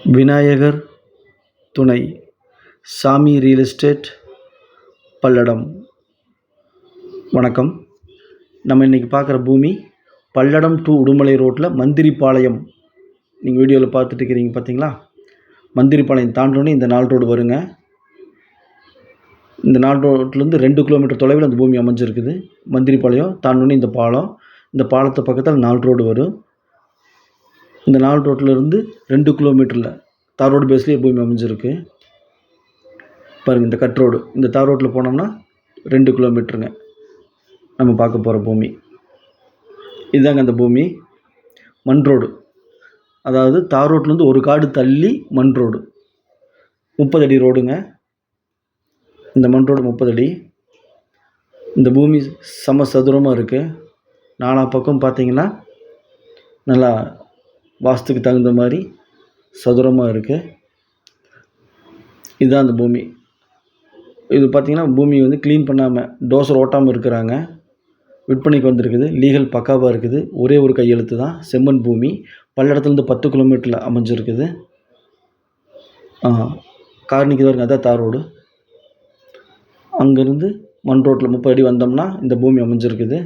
விநாயகர் துணை சாமி real estate Palladam. வணக்கம். நம்ம இன்றைக்கி பார்க்குற பூமி பல்லடம் டு உடுமலை ரோட்டில் மந்திரிப்பாளையம். நீங்கள் வீடியோவில் பார்த்துட்டு இருக்கிறீங்க பார்த்தீங்களா? மந்திரிப்பாளையம் தாண்டோன்னே இந்த 4 ரோடு வருங்க. இந்த 4 ரோட்லேருந்து 2 கிலோமீட்டர் தொலைவில் அந்த பூமி அமைஞ்சிருக்குது. மந்திரிப்பாளையம் தாண்டோன்னே இந்த பாலம், இந்த பாலத்து பக்கத்தில் 4 ரோடு வரும். இந்த 4 ரோட்டிலேருந்து 2 கிலோமீட்டரில் தார் ரோடு பேஸ்லேயே பூமி அமைஞ்சிருக்கு. பாருங்கள், இந்த கட் ரோடு, இந்த தார் ரோட்டில் போனோம்னா 2 கிலோமீட்டருங்க நம்ம பார்க்க போகிற பூமி. இதுதாங்க அந்த பூமி. மண் ரோடு, அதாவது தார் ரோட்லேருந்து ஒரு காடு தள்ளி மண் ரோடு, 30 அடி ரோடுங்க. இந்த மண் ரோடு 30 அடி. இந்த பூமி சமசதுரமாக இருக்குது. நாலா பக்கம் பார்த்திங்கன்னா நல்லா வாஸ்துக்கு தகுந்த மாதிரி சதுரமாக இருக்குது. இதுதான் அந்த பூமி. இது பார்த்திங்கன்னா பூமி வந்து க்ளீன் பண்ணாமல் டோசர் ஓட்டாமல் இருக்கிறாங்க. விற்பனைக்கு வந்திருக்குது. லீகல் பக்காவாக இருக்குது. ஒரே ஒரு கையெழுத்து தான். செம்மண் பூமி. பல்லடத்துலேருந்து 10 கிலோமீட்டரில் அமைஞ்சிருக்குது. காரணிக்கு தான் இருக்குது. அதான் தார் ரோடு. அங்கேருந்து மண் ரோட்டில் 30 அடி வந்தோம்னா இந்த பூமி அமைஞ்சிருக்குது.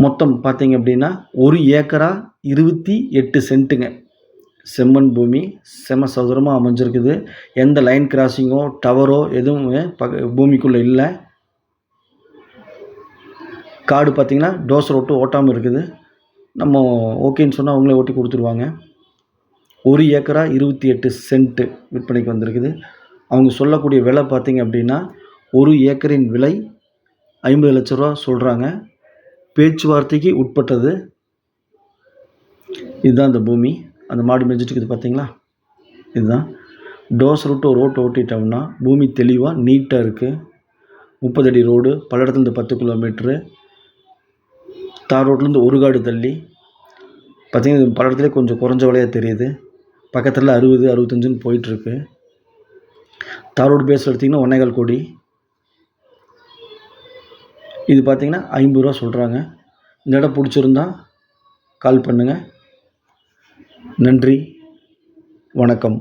மொத்தம் பார்த்திங்க அப்படின்னா 1 ஏக்கரா 28 சென்ட்டுங்க. செம்மண் பூமி செம சதுரமாக அமைஞ்சிருக்குது. எந்த லைன் கிராசிங்கோ டவரோ எதுவுமே பூமிக்குள்ளே இல்லை. காடு பார்த்திங்கன்னா டோசர் ஓட்டு ஓட்டாமல் இருக்குது. நம்ம ஓகேன்னு சொன்னால் அவங்களே ஓட்டி கொடுத்துருவாங்க. 1 ஏக்கரா 28 சென்ட்டு விற்பனைக்கு வந்திருக்குது. அவங்க சொல்லக்கூடிய விலை பார்த்திங்க அப்படின்னா 1 ஏக்கரின் விலை 50 லட்ச ரூபா சொல்கிறாங்க. பேச்சுவார்த்தைக்கு உட்பட்டது. இதுதான் அந்த பூமி. அந்த மாடு மேய்ஞ்சிட்டு இருக்குது பார்த்தீங்களா? இதுதான். டோசர் விட்டு ஒரு ரோட்டு ஓட்டிட்டோம்னா பூமி தெளிவாக நீட்டாக இருக்குது. 30 அடி ரோடு. பல்லடத்துலேருந்து 10 கிலோமீட்ரு. தார் ரோட்லேருந்து ஒரு காடு தள்ளி பார்த்திங்கன்னா பல்லடத்துலேயே கொஞ்சம் குறைஞ்ச விலையாக தெரியுது. பக்கத்தில் 60, 65ன்னு போயிட்டுருக்கு. தார் ரோடு பேஸ் எடுத்திங்கன்னா 1.25 கோடி. இது பார்த்திங்கன்னா 50 ரூபா சொல்கிறாங்க. இந்த இடம் பிடிச்சிருந்தா கால் பண்ணுங்கள். நன்றி, வணக்கம்.